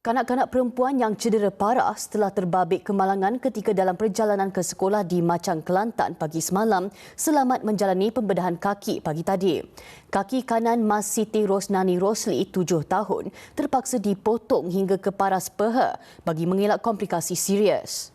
Kanak-kanak perempuan yang cedera parah setelah terbabit kemalangan ketika dalam perjalanan ke sekolah di Machang, Kelantan pagi semalam selamat menjalani pembedahan kaki pagi tadi. Kaki kanan Mas Siti Rosnani Rosli, 7 tahun, terpaksa dipotong hingga ke paras peha bagi mengelak komplikasi serius.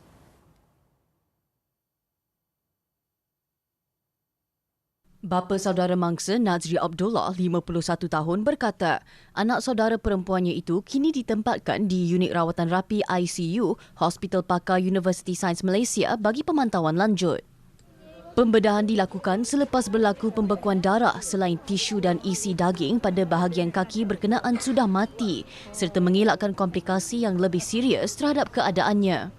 Bapa saudara mangsa Nazri Abdullah, 51 tahun, berkata anak saudara perempuannya itu kini ditempatkan di unit rawatan rapi ICU Hospital Pakar Universiti Sains Malaysia bagi pemantauan lanjut. Pembedahan dilakukan selepas berlaku pembekuan darah selain tisu dan isi daging pada bahagian kaki berkenaan sudah mati serta mengelakkan komplikasi yang lebih serius terhadap keadaannya.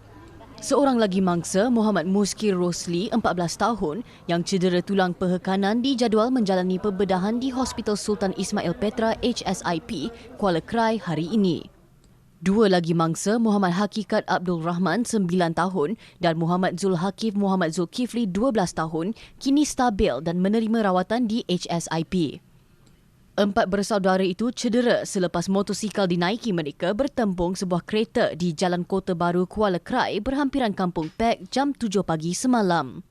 Seorang lagi mangsa, Muhammad Muskir Rosli, 14 tahun, yang cedera tulang peha kanan dijadual menjalani pembedahan di Hospital Sultan Ismail Petra HSIP, Kuala Krai hari ini. Dua lagi mangsa, Muhammad Hakikat Abdul Rahman, 9 tahun dan Muhammad Zul Hakif Muhammad Zulkifli, 12 tahun, kini stabil dan menerima rawatan di HSIP. 4 bersaudara itu cedera selepas motosikal dinaiki mereka bertembung sebuah kereta di Jalan Kota Baru, Kuala Krai berhampiran Kampung Pek jam 7 pagi semalam.